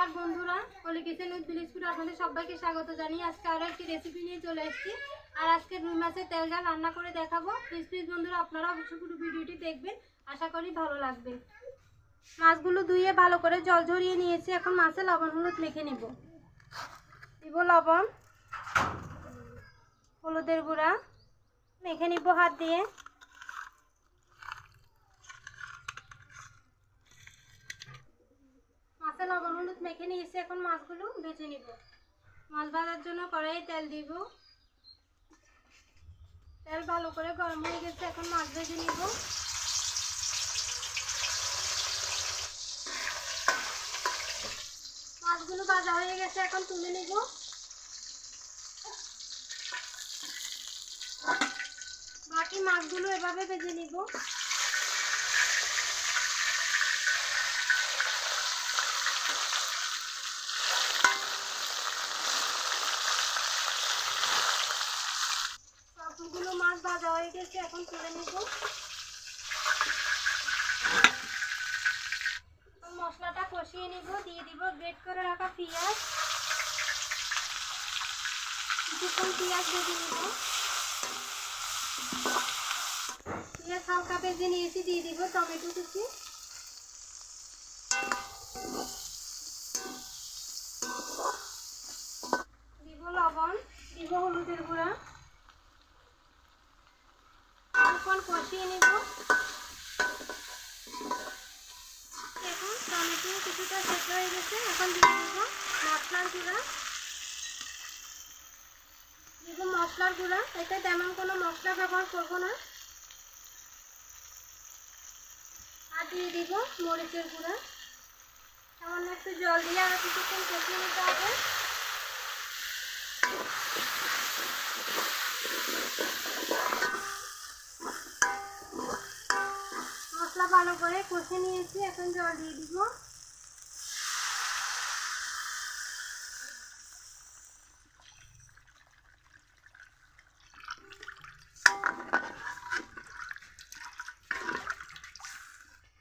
নমস্কার বন্ধুরা, পলি kitchen with বিলিসপুর আপনাদের সবাইকে স্বাগত জানিয়ে আজকে আরও একটি রেসিপি নিয়ে চলে এসেছি। আর আজকে রুই মাছের তেল ঝাল রান্না করে দেখাবো। প্লিজ বন্ধুরা আপনারা অবশ্যই পুরো ভিডিওটি দেখবেন, আশা করি ভালো লাগবে। মাছগুলো ধুয়ে ভালো করে জল ঝরিয়ে নিয়েছি। এখন মাছে লবণ হলুদ মেখে নিব। দিব লবণ, হলুদের গুঁড়া মেখে নিব হাত দিয়ে। মাছে লবণ হলুদ মেখে নিয়েছি। এখন মাছগুলো ভেজে নিব। মাছ ভাজার জন্য কড়াইয়ে তেল দিব। তেল ভালো করে গরম হয়ে গেছে, এখন মাছ ভেজে নিব। মাছগুলো ভাজা হয়ে গেছে, এখন তুলে নিব। বাকি মাছগুলো এভাবে ভেজে নিব। সবগুলো মাছ ভাজা হয়ে গেছে, এখন তুলে নিব। মশলাটা কষিয়ে নিব। দিয়ে দিব গ্রেট করে রাখা পেঁয়াজ। কিছুক্ষণ পেঁয়াজ ভেজে নিব। পেঁয়াজ হালকা ভেজে নিয়েছি, দিয়ে দিব টমেটো কুচি। দিব লবণ, দিব হলুদের গুঁড়া। কিছুক্ষণ কষিয়ে নিব। এখন টমেটো কিছুটা সেদ্ধ হয়ে গেছে, এখন দিয়ে দিব মশলার গুঁড়া। দিব মশলার গুঁড়া, এতে তেমন কোনো মশলা ব্যবহার করবো না। আর দিয়ে দিব মরিচের গুঁড়া। সামান্য একটু জল দিয়ে আরো কিছুক্ষণ কষিয়ে নিতে হবে। মশলা ভালো করে কষে নিয়েছি, এখন জল দিয়ে দিব।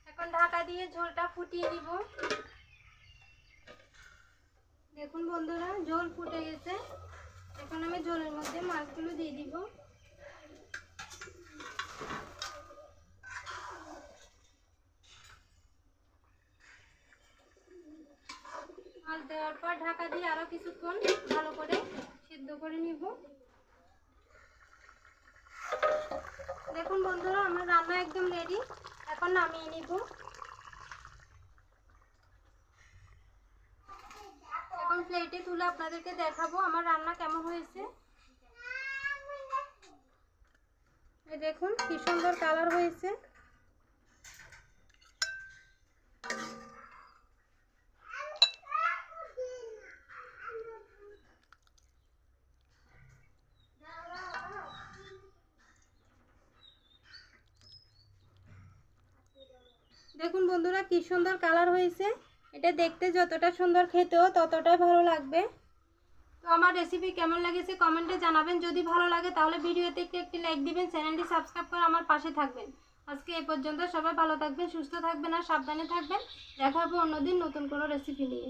এখন ঢাকা দিয়ে ঝোলটা ফুটিয়ে দিব। দেখুন বন্ধুরা, ঝোল ফুটে গেছে। এখন আমি ঝোলের মধ্যে মাছগুলো দিয়ে দিব। মাছ দেওয়ার পর ঢাকা দিয়ে আরো কিছুক্ষণ ভালো করে সিদ্ধ করে নিব। দেখুন বন্ধুরা, আমার রান্না একদম রেডি। এখন নামিয়ে নিব। এখন প্লেটে তুলে আপনাদেরকে দেখাবো আমার রান্না কেমন হয়েছে। এই দেখুন কি সুন্দর কালার হয়েছে। দেখুন বন্ধুরা কি সুন্দর কালার হয়েছে। এটা দেখতে যতটা সুন্দর, খেতেও ততটাই ভালো লাগবে। তো আমার রেসিপি কেমন লেগেছে কমেন্টে জানাবেন। যদি ভালো লাগে তাহলে ভিডিওতে একটি লাইক দিবেন, চ্যানেলটি সাবস্ক্রাইব করে আমার পাশে থাকবেন। আজকে এ পর্যন্ত। সবাই ভালো থাকবেন, সুস্থ থাকবেন আর সাবধানে থাকবেন। দেখা হবে অন্যদিন নতুন কোনো রেসিপি নিয়ে।